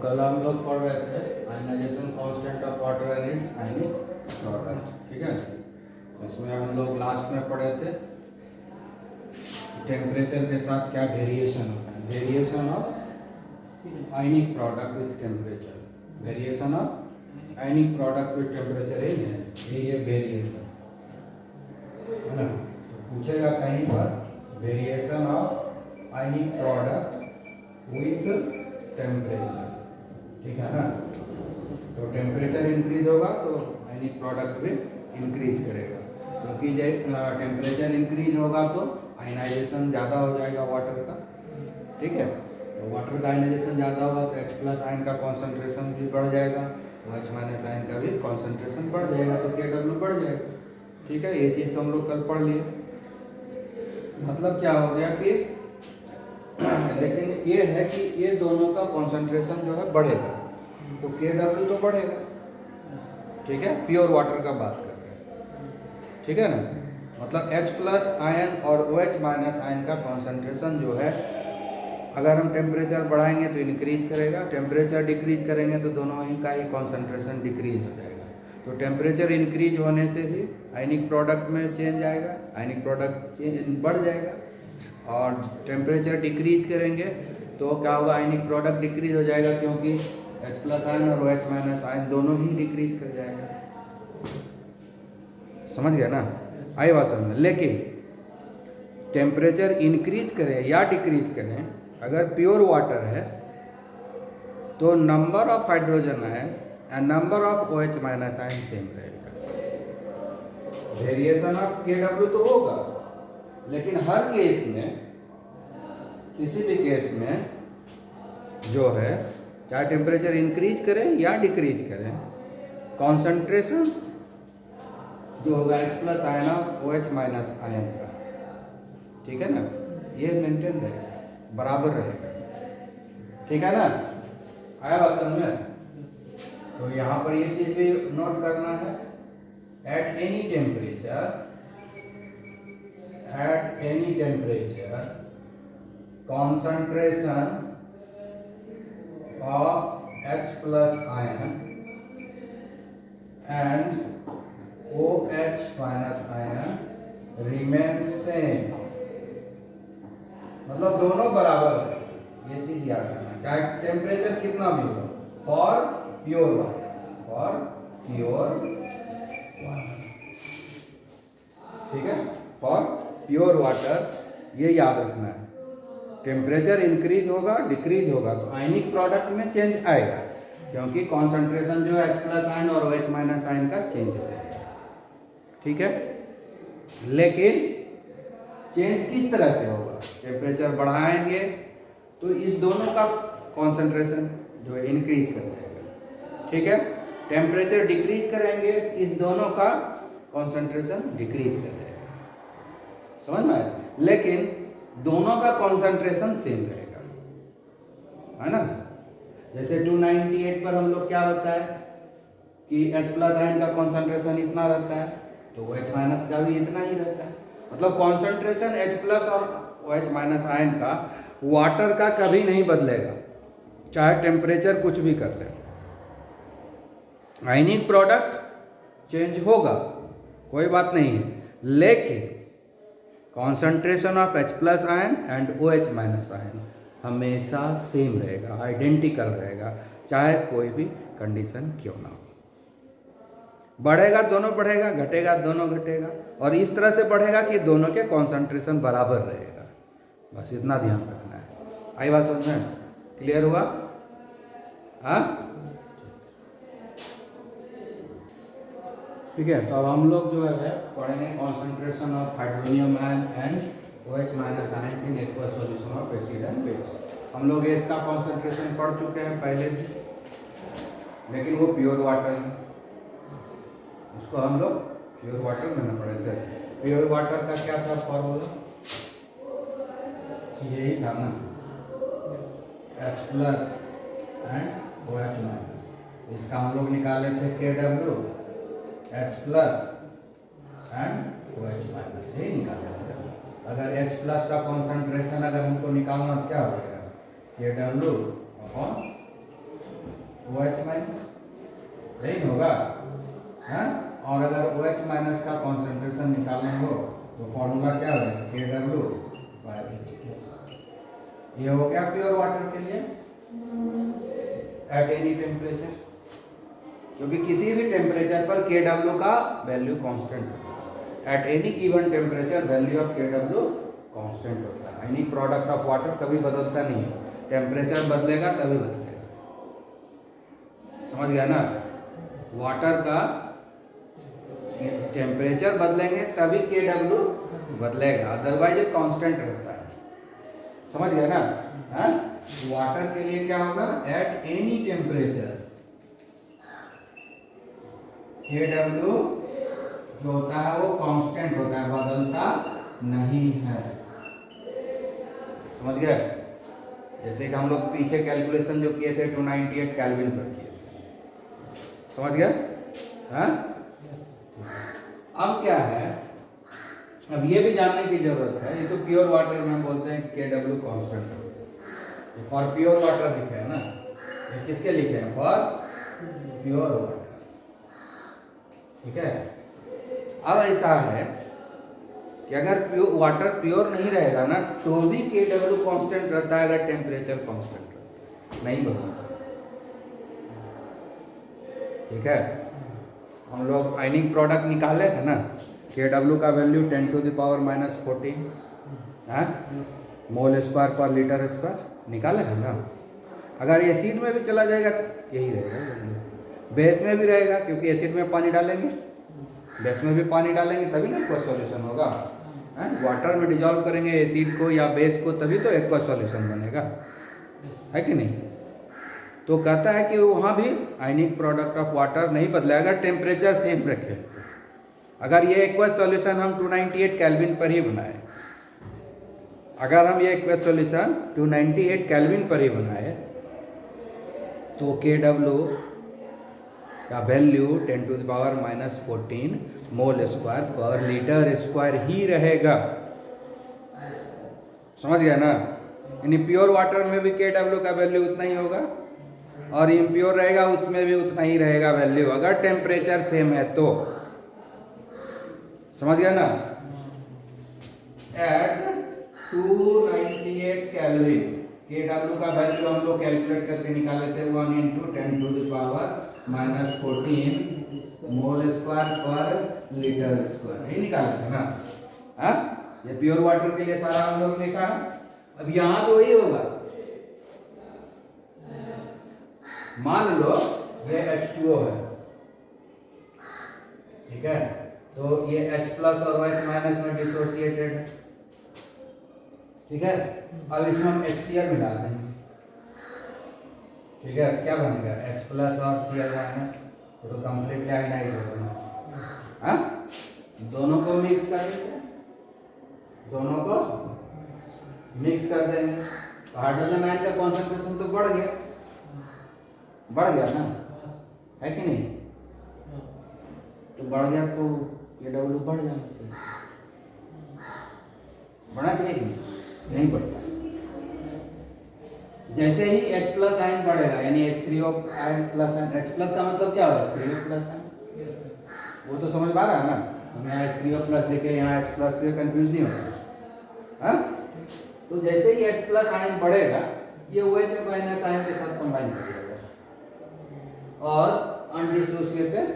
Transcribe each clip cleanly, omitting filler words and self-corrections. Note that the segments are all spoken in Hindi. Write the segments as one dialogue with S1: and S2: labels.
S1: कल हम लोग पढ़ रहे थे ionization constant of water and its ionic product, ठीक है। इसमें हम लोग लास्ट में पढ़े थे टेम्परेचर के साथ क्या वेरिएशन होता है, variation of ionic product with temperature, variation of ionic product with temperature ये वेरिएशन है ना। तो पूछेगा कहीं पर variation of ionic product with temperature, ठीक है ना। तो टेम्परेचर इंक्रीज होगा तो आयनिक प्रोडक्ट भी इंक्रीज करेगा, क्योंकि टेम्परेचर इंक्रीज होगा तो आयनाइजेशन ज़्यादा हो जाएगा वाटर का, ठीक है। तो वाटर का आयनाइजेशन ज़्यादा होगा तो H+ आयन का कॉन्सेंट्रेशन भी बढ़ जाएगा, OH- आयन का भी कॉन्सेंट्रेशन बढ़ जाएगा, तो Kw बढ़ जाएगा, ठीक है। ये चीज़ तो हम लोग कल पढ़ लिए। मतलब क्या हो गया कि लेकिन ये है कि ये दोनों का कॉन्सेंट्रेशन जो है बढ़ेगा तो Kw तो बढ़ेगा, ठीक है। प्योर वाटर का बात कर रहे हैं, ठीक है ना। मतलब H+ आयन और OH- आयन का कॉन्सेंट्रेशन जो है अगर हम टेम्परेचर बढ़ाएंगे तो इंक्रीज करेगा, टेम्परेचर डिक्रीज करेंगे तो दोनों ही का ही कॉन्सेंट्रेशन डिक्रीज हो जाएगा। तो टेम्परेचर इंक्रीज होने से भी आयनिक प्रोडक्ट में चेंज आएगा, आयनिक प्रोडक्ट बढ़ जाएगा, और टेम्परेचर डिक्रीज करेंगे तो क्या होगा, आयनिक प्रोडक्ट डिक्रीज हो जाएगा, क्योंकि H+ आयन और OH- आयन दोनों ही डिक्रीज कर जाएगा। समझ गया ना, आई बात समझ में। लेकिन टेम्परेचर इंक्रीज करें या डिक्रीज करें, अगर प्योर वाटर है तो number of hydrogen ion and number of OH- ion same रहेगा। वेरिएशन ऑफ Kw तो होगा, लेकिन हर केस में, किसी भी केस में जो है, चाहे टेम्परेचर इंक्रीज करें या डिक्रीज करें, कॉन्सेंट्रेशन जो होगा H+ आयन और OH- आयन का, ठीक है ना, ये मेंटेन रहेगा, बराबर रहेगा, ठीक है ना। आया बात समझ में। तो यहाँ पर ये चीज भी नोट करना है, at any temperature concentration of H+ ion and OH- ion remains same, मतलब दोनों बराबर है, ये चीज याद रखना, चाहे टेम्परेचर कितना भी हो, फॉर प्योर वाटर, ठीक है, फॉर प्योर वाटर, ये याद रखना है। टेम्परेचर इंक्रीज होगा डिक्रीज होगा तो आयनिक प्रोडक्ट में चेंज आएगा, क्योंकि कॉन्सेंट्रेशन जो है H+ आयन और OH- आयन का चेंज हो जाएगा, ठीक है। लेकिन चेंज किस तरह से होगा, टेम्परेचर बढ़ाएंगे तो इस दोनों का कॉन्सेंट्रेशन जो है इंक्रीज कर जाएगा, ठीक है। टेम्परेचर डिक्रीज करेंगे इस दोनों का कॉन्सेंट्रेशन डिक्रीज कर जाएगा, समझ में आया। लेकिन दोनों का कॉन्सेंट्रेशन सेम रहेगा, है ना। जैसे 298 पर हम लोग क्या बताए कि H+ आयन का कॉन्सेंट्रेशन इतना रहता है तो OH- का भी इतना ही रहता है, मतलब कॉन्सेंट्रेशन H+ और OH- आयन का वाटर का कभी नहीं बदलेगा, चाहे टेम्परेचर कुछ भी कर ले। आयनिक प्रोडक्ट चेंज होगा, कोई बात नहीं है, लेकिन concentration of H+ ion and OH- ion हमेशा सेम रहेगा, आइडेंटिकल रहेगा, चाहे कोई भी कंडीशन क्यों ना हो। बढ़ेगा दोनों बढ़ेगा, घटेगा दोनों घटेगा, और इस तरह से बढ़ेगा कि दोनों के कॉन्सेंट्रेशन बराबर रहेगा, बस इतना ध्यान रखना है। आई बात समझ में, क्लियर हुआ? हाँ ठीक है। तो अब हम लोग जो है पढ़ेंगे concentration of hydronium ion and OH- ion in aqueous solution of acid and base. हम लोग इसका कॉन्सेंट्रेशन पढ़ चुके हैं पहले भी, लेकिन वो प्योर वाटर है, उसको हम लोग प्योर वाटर में न पढ़े थे। प्योर वाटर का क्या था फॉर्मूला, यही था ना, H+ एंड OH-, इसका हम लोग निकाले थे Kw, H+ एंड OH-, यही निकाले थे। अगर H+ का कॉन्सेंट्रेशन अगर हमको निकालना क्या हो जाएगा, Kw/, OH माइनस, यही होगा, हाँ। और अगर OH माइनस का कॉन्सेंट्रेशन निकालना हो तो फॉर्मूला क्या होगा, KW/V2। ये हो गया प्योर वाटर के लिए एट एनी टेम्परेचर, क्योंकि किसी भी टेम्परेचर पर KW का वैल्यू कांस्टेंट होता है। At any given temperature value of KW constant होता है। एनी प्रोडक्ट ऑफ वाटर कभी बदलता नहीं है, टेम्परेचर बदलेगा तभी बदलेगा। समझ गया ना, वाटर का टेम्परेचर बदलेंगे तभी KW बदलेगा, अदरवाइज ये कांस्टेंट रहता है। समझ गया ना, हाँ। वाटर के लिए क्या होगा, एट एनी टेम्परेचर KW जो होता है वो कांस्टेंट होता है, बदलता नहीं है। समझ गए, जैसे कि हम लोग पीछे कैलकुलेशन जो किए थे 298 केल्विन पर किए थे। समझ गया, हाँ। अब क्या है, अब ये भी जानने की जरूरत है, ये तो प्योर वाटर में हम बोलते हैं कि KW कांस्टेंट होता है। फॉर प्योर वाटर लिखे है ना, ये किसके लिखे हैं, फॉर प्योर वाटर। ठीक है। अब ऐसा है कि अगर वाटर प्योर नहीं रहेगा ना तो भी KW कांस्टेंट रहता है, अगर टेम्परेचर कांस्टेंट रहता है, नहीं बदलता। ठीक है, हम लोग आयनिक प्रोडक्ट निकाले थे ना, KW का वैल्यू 10⁻⁻14 है मोल स्क्वायर पर लीटर स्क्वायर निकाले थे ना। अगर एसिड में भी चला जाएगा यही रहेगा, बेस में भी रहेगा, क्योंकि एसिड में पानी डालेंगे, बेस में भी पानी डालेंगे तभी ना एक्वा सॉल्यूशन होगा। वाटर में डिजॉल्व करेंगे एसिड को या बेस को तभी तो एक्वा सॉल्यूशन बनेगा, है कि नहीं। तो कहता है कि वहाँ भी आयनिक प्रोडक्ट ऑफ वाटर नहीं बदलेगा अगर टेम्परेचर सेम रखे। अगर ये एक्वस सॉल्यूशन हम 298 केल्विन पर ही बनाए, अगर हम ये एक्वस सॉल्यूशन 298 केल्विन पर ही बनाए तो KW का वैल्यू 10⁻⁻14 मोल स्क्वायर पर लीटर स्क्वायर ही रहेगा। समझ गया ना, यानी प्योर वाटर में भी KW का वैल्यू उतना ही होगा और इम्प्योर रहेगा उसमें भी उतना ही रहेगा वैल्यू, अगर टेम्परेचर सेम है तो। समझ गया ना, एट 298 केल्विन KW का वैल्यू हम लोग कैलकुलेट करके निकाले थे 1 × 10⁻⁻14 मोल स्क्वायर पर लीटर स्क्वायर, यही निकाले थे ना। हाँ, ये प्योर वाटर के लिए सारा हम लोग लिखा है। अब यहाँ तो वही होगा, मान लो ये H2O है, ठीक है, तो ये H+ और OH- में डिसोसिएटेड है। ठीक है, अब इसमें हम HCl मिला देंगे। ठीक है, क्या बनेगा H+ और Cl-, तो कंप्लीटली आयनाइज होगा। हाँ, दोनों को मिक्स कर देंगे, दोनों को मिक्स कर देंगे तो हाइड्रोजन आयन का कॉन्सेंट्रेशन तो बढ़ गया, बढ़ गया ना, है कि नहीं। तो बढ़ गया तो KW बढ़ जाना चाहिए, बढ़ना चाहिए कि नहीं बढ़ता। जैसे ही H+ आयन बढ़ेगा यानी H3O ion plus ion, H+ का मतलब क्या होगा, H3O+ आयन, वो तो समझ पा रहा है ना। हम यहाँ H3O+ लिखे, यहाँ H+ पे कंफ्यूज नहीं होगा। हाँ, तो जैसे ही H+ आयन बढ़ेगा ये OH- आयन के साथ कंबाइन कर जाएगा और अनडिसोसिएटेड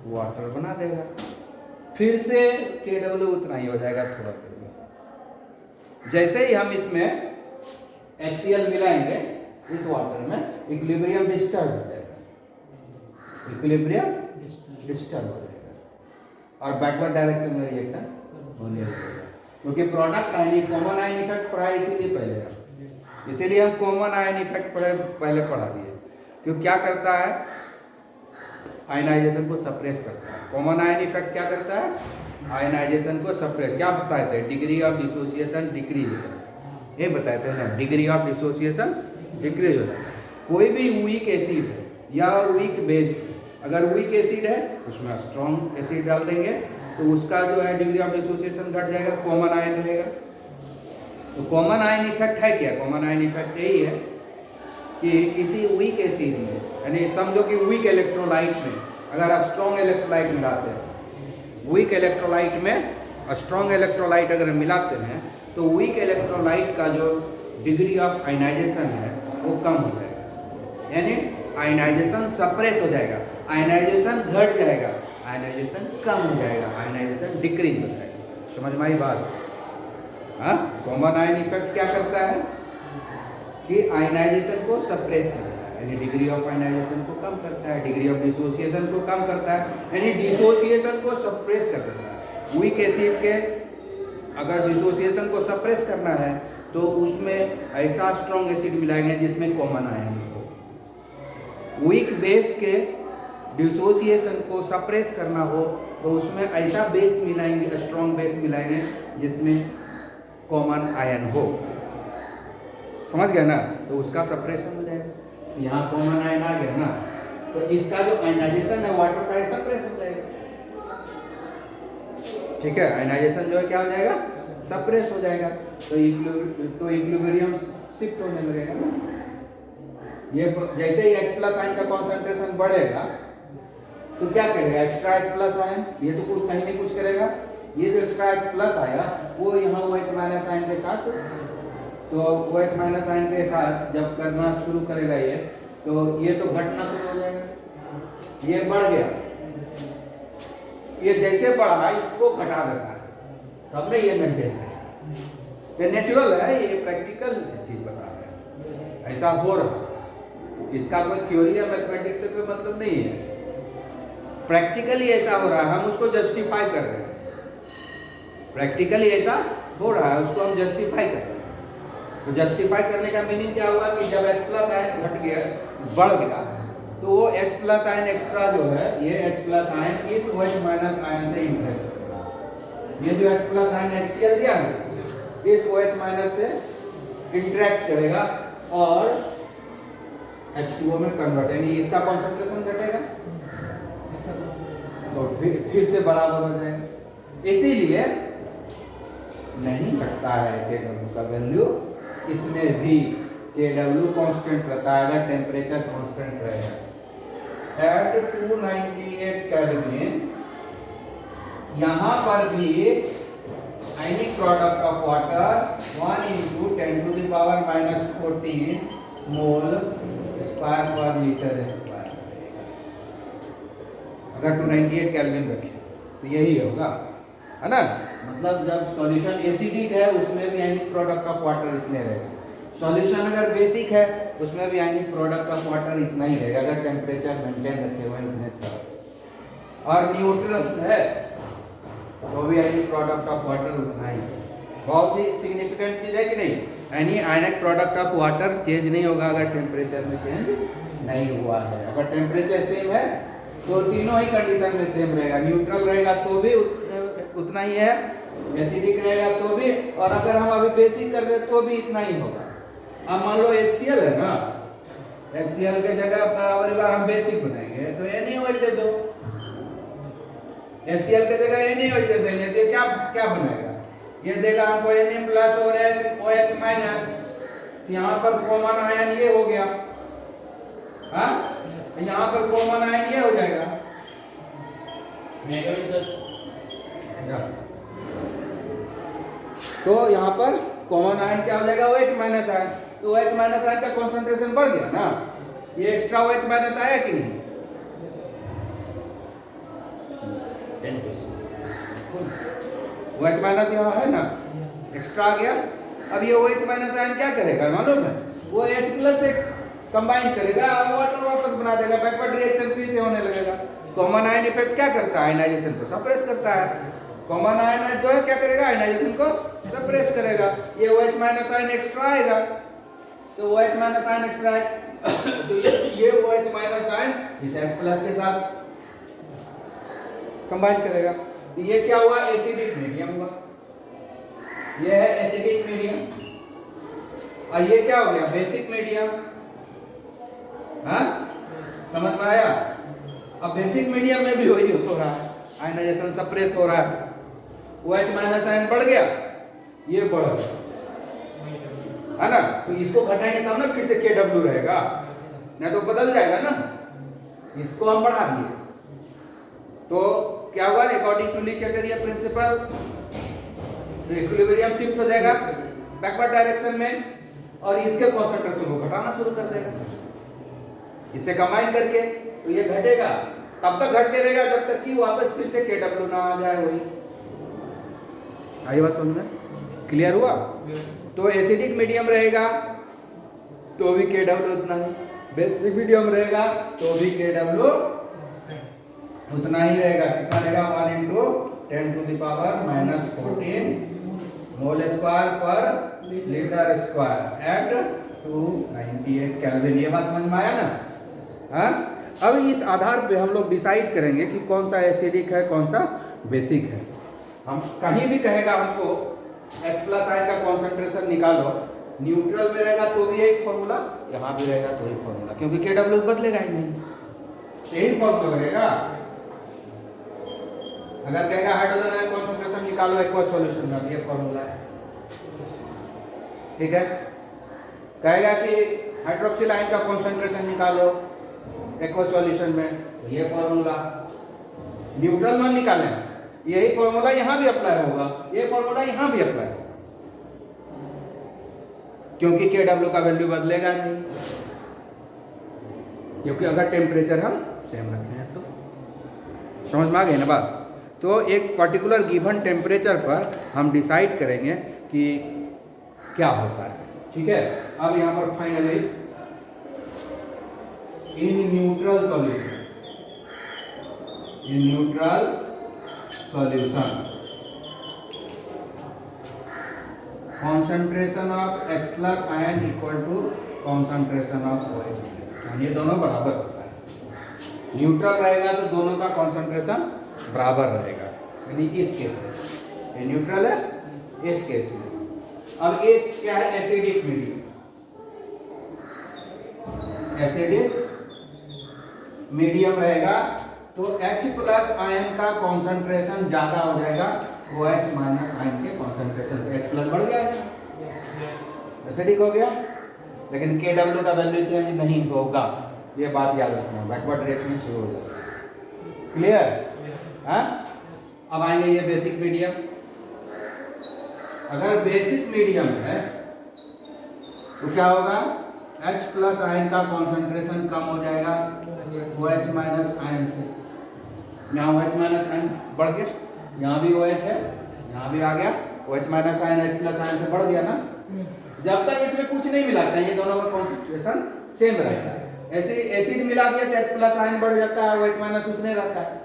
S1: वाटर बना देगा। फिर से KW उतना ही हो जाएगा थोड़ा थोड़ा। जैसे ही हम इसमें HCl मिलाएंगे इस वाटर में, इक्विलिब्रियम डिस्टर्ब हो जाएगा, इक्विलिब्रियम डिस्टर्ब हो जाएगा और बैकवर्ड डायरेक्शन में रिएक्शन होने लगेगा, क्योंकि product ionic common ion effect पढ़ा है इसीलिए हम कॉमन आयन इफेक्ट पहले पढ़ा दिए। क्यों, क्या करता है, आयनाइजेशन को सप्रेस करता है। कॉमन आयन इफेक्ट क्या करता है, आयनाइजेशन को सप्रेस, क्या बताए थे, डिग्री ऑफ डिसोसिएशन डिक्रीज हो जाता है, ये बताए थे ना, डिग्री ऑफ डिसोसिएशन डिक्रीज हो जाता है। कोई भी वीक एसिड है या वीक बेस, अगर वीक एसिड है उसमें स्ट्रॉन्ग एसिड डाल देंगे तो उसका जो है डिग्री ऑफ डिसोसिएशन घट जाएगा, कॉमन आयन रहेगा। तो कॉमन आयन इफेक्ट है क्या, कॉमन आयन इफेक्ट यही है कि किसी वीक एसिड में, यानी समझो कि वीक इलेक्ट्रोलाइट में अगर आप स्ट्रॉन्ग इलेक्ट्रोलाइट मिलाते हैं, वीक इलेक्ट्रोलाइट में स्ट्रॉन्ग इलेक्ट्रोलाइट अगर मिलाते हैं तो वीक इलेक्ट्रोलाइट का जो डिग्री ऑफ आयनाइजेशन है वो कम हो जाएगा, यानी आयनाइजेशन सप्रेस हो जाएगा, आयनाइजेशन घट जाएगा, आयनाइजेशन कम हो जाएगा, आयनाइजेशन डिक्रीज हो जाएगा। समझ में आई बात? हाँ, कॉमन आयन इफेक्ट क्या करता है कि आयनाइजेशन को सप्रेस करता है, यानी डिग्री ऑफ आयनाइजेशन को कम करता है, डिग्री ऑफ डिसोसिएशन को कम करता है, यानी डिसोसिएशन को सप्रेस कर देता है। वीक एसिड के अगर डिसोसिएशन को सप्रेस करना है तो उसमें ऐसा स्ट्रॉन्ग एसिड मिलाएंगे जिसमें कॉमन आयन हो। वीक बेस के डिसोसिएशन को सप्रेस करना हो तो उसमें ऐसा बेस मिलाएंगे, स्ट्रॉन्ग बेस मिलाएंगे जिसमें कॉमन आयन हो। समझ गया ना? तो उसका सप्रेशन हो जाएगा। यहाँ कॉमन आयन आ गया ना, तो इसका जो आयनाइजेशन है वाटर का सप्रेस हो जाएगा। ठीक है, आयनाइजेशन जो है क्या हो जाएगा? सप्रेस हो जाएगा। तो इक्विलिब्रियम शिफ्ट होने लगेगा ना। ये जैसे ही H प्लस आयन का कॉन्सेंट्रेशन बढ़ेगा तो क्या करेगा? एक्स्ट्रा H प्लस आयन, ये तो कुछ कहीं नहीं कुछ करेगा, ये जो एक्स्ट्रा H प्लस आया वो यहाँ OH माइनस आयन के साथ, तो OH माइनस आयन के साथ जब करना शुरू करेगा ये, तो ये तो घटना शुरू हो जाएगा। ये बढ़ गया, ये जैसे बढ़ा इसको घटा देता है, तब ना ये मेंटेन है। ये नेचुरल है, ये प्रैक्टिकल चीज बता रहे हैं, ऐसा हो रहा है। इसका कोई थ्योरी या मैथमेटिक्स से कोई मतलब नहीं है, प्रैक्टिकली ऐसा हो रहा है, हम उसको जस्टिफाई कर रहे हैं। प्रैक्टिकली ऐसा हो रहा है, उसको हम जस्टिफाई कर रहे हैं। तो जस्टिफाई करने का मीनिंग क्या हुआ कि जब H प्लस आयन घट गया, बढ़ गया, तो वो H प्लस आयन एक्स्ट्रा जो है, ये H प्लस आयन इस OH माइनस आयन से इंटरेक्ट करेगा। ये जो H प्लस आयन HCl दिया ना, इस OH माइनस से इंटरेक्ट करेगा और H2O में कन्वर्ट, यानी इसका कॉन्सेंट्रेशन घटेगा तो फिर से बराबर हो जाएगा। इसीलिए नहीं घटता है Kw का वैल्यू, इसमें भी Kw कांस्टेंट रहता है अगर टेम्परेचर कांस्टेंट रहेगा। एट 298 केल्विन यहाँ पर भी आयनिक product of water 1 × 10⁻⁻14 mole square पर लीटर स्क्वायर अगर 298 केल्विन रखें तो यही होगा, है ना? मतलब जब सॉल्यूशन एसिडिक है उसमें भी आयनिक प्रोडक्ट ऑफ वाटर इतने रहेगा, सॉल्यूशन अगर बेसिक है उसमें भी आयनिक प्रोडक्ट ऑफ वाटर इतना ही रहेगा अगर टेम्परेचर मेंटेन रखे हुए इतने तक। और न्यूट्रल है तो भी आयनिक प्रोडक्ट ऑफ वाटर उतना ही। बहुत ही सिग्निफिकेंट चीज है कि नहीं? यानी आयनिक प्रोडक्ट ऑफ वाटर चेंज नहीं होगा अगर टेम्परेचर में चेंज नहीं हुआ है। अगर टेम्परेचर सेम है तो तीनों ही कंडीशन में सेम रहेगा, न्यूट्रल रहेगा तो भी उतना ही है, एसिडिक रहेगा तो भी, और अगर हम अभी बेसिक कर दे तो भी इतना ही होगा। अब मान लो HCl है ना, HCl के जगह बराबर बार हम बेसिक बनाएंगे तो NaOH दे दो, HCl के जगह NaOH दे देंगे तो क्या क्या बनेगा? ये देगा हमको Na प्लस और OH माइनस, यहाँ पर कॉमन आयन ये हो गया, हाँ यहाँ पर कॉमन आयन ये हो जाएगा। तो यहाँ पर कॉमन आयन क्या हो जाएगा? OH minus ion. तो OH माइनस आयन का कॉन्सेंट्रेशन बढ़ गया ना, ये एक्स्ट्रा OH माइनस आया कि नहीं? OH माइनस यहाँ है ना, एक्स्ट्रा आ गया। अब ये OH माइनस आयन क्या करेगा मालूम है? वो H प्लस से कंबाइन करेगा और वाटर वापस बना देगा, बैकवर्ड रिएक्शन फिर से होने लगेगा। कॉमन आयन इफेक्ट क्या करता है? आयनाइजेशन को सप्रेस करता है। कॉमन आयन जो है क्या करेगा? आयनाइजेशन को सप्रेस करेगा। ये OH माइनस आयन एक्स्ट्रा आएगा, तो OH माइनस आयन एक्स्ट्रा है तो ये OH माइनस आयन इस H प्लस के साथ कंबाइन करेगा। ये क्या हुआ? एसिडिक मीडियम हुआ, ये है एसिडिक मीडियम। और ये क्या हो गया? Basic medium. हाँ, समझ में आया? अब बेसिक मीडियम में भी वही हो रहा है, आयनाइजेशन सप्रेस हो रहा है। OH माइनस आयन बढ़ गया, ये बढ़ गया, है ना। तो इसको घटाएंगे तब ना फिर से KW रहेगा, नहीं तो बदल जाएगा ना। इसको हम बढ़ा दिए तो क्या हुआ, according to Le Chatelier principal तो इक्विलिब्रियम शिफ्ट हो जाएगा बैकवर्ड डायरेक्शन में, और इसके कॉन्सेंट्रेशन को घटाना शुरू कर देगा इससे कंबाइन करके। तो ये घटेगा, तब तक घटते रहेगा जब तक कि वापस फिर से KW ना आ जाए। वही आई बात समझ में, क्लियर हुआ। तो एसिडिक मीडियम रहेगा तो भी KW उतना ही, बेसिक मीडियम रहेगा तो भी KW उतना ही रहेगा। कितना रहेगा, 1 × 10⁻⁻14 मोल स्क्वायर पर लीटर स्क्वायर एट 298 केल्विन। ये बात समझ में आया ना। हाँ, अब इस आधार पे हम लोग डिसाइड करेंगे कि कौन सा एसिडिक है कौन सा बेसिक है। हम कहीं भी कहेगा हमको H+ आयन का कॉन्सेंट्रेशन निकालो, न्यूट्रल में रहेगा तो भी यही फॉर्मूला, यहाँ भी रहेगा तो ही फॉर्मूला, क्योंकि KW बदलेगा ही नहीं, यही फॉर्मूला रहेगा। अगर कहेगा हाइड्रोजन आयन कॉन्सेंट्रेशन निकालो एक्वा सॉल्यूशन में, ये फॉर्मूला है, ठीक है। कहेगा कि हाइड्रोक्सिल आयन का कॉन्सेंट्रेशन निकालो एक्वा सॉल्यूशन में, तो ये फॉर्मूला। न्यूट्रल में निकालें, यही फॉर्मूला यहाँ भी अप्लाई होगा, ये फॉर्मूला यहाँ भी अप्लाई होगा, क्योंकि KW का वैल्यू बदलेगा नहीं, क्योंकि अगर टेम्परेचर हम सेम रखें हैं तो। समझ में आ गई ना बात। तो एक पर्टिकुलर गिवन टेम्परेचर पर हम डिसाइड करेंगे कि क्या होता है, ठीक है। अब यहाँ पर finally in neutral solution concentration of H+ ion equal to concentration of OH। ये दोनों बराबर होता है, न्यूट्रल रहेगा तो दोनों का कॉन्सेंट्रेशन बराबर रहेगा, यानी इस केस में ये न्यूट्रल है, इस केस में। अब एक क्या है, एसिडिक मीडियम। एसिडिक मीडियम रहेगा तो H+ आयन का कॉन्सेंट्रेशन ज्यादा हो जाएगा OH- आयन के कॉन्सेंट्रेशन से। H+ बढ़ गया, एसिडिक हो गया, लेकिन KW का वैल्यू चेंज नहीं होगा, ये बात याद रखना। बैकवर्ड रिएक्शन शुरू हो जाएगा, क्लियर। हाँ, अब आएंगे ये बेसिक मीडियम। अगर बेसिक मीडियम है तो क्या होगा, H+ आयन का कॉन्सेंट्रेशन कम हो जाएगा OH- आयन से। यहाँ OH- आयन बढ़ गया, यहाँ भी OH है, यहाँ भी आ गया OH- आयन, H+ आयन से बढ़ गया ना। जब तक इसमें कुछ नहीं मिलाता है, ये दोनों का कॉन्सेंट्रेशन सेम रहता है। ऐसे एसिड मिला दिया तो H+ आयन बढ़ जाता है, OH- उतने रहता है।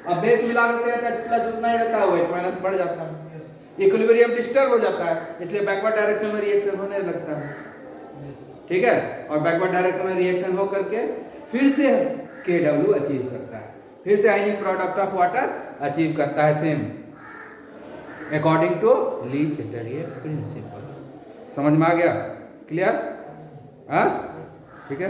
S1: अब बेस मिला देते हैं तो H+ उतना ही रहता है, OH- बढ़ जाता है। इक्विलिब्रियम डिस्टर्ब हो जाता है, इसलिए बैकवर्ड डायरेक्शन में रिएक्शन होने लगता है, ठीक है। और बैकवर्ड डायरेक्शन में रिएक्शन हो करके फिर से KW अचीव करता है, फिर से ionic product of water achieve करता है same according to Le Chatelier principle. समझ में आ गया, क्लियर। हाँ, ठीक है।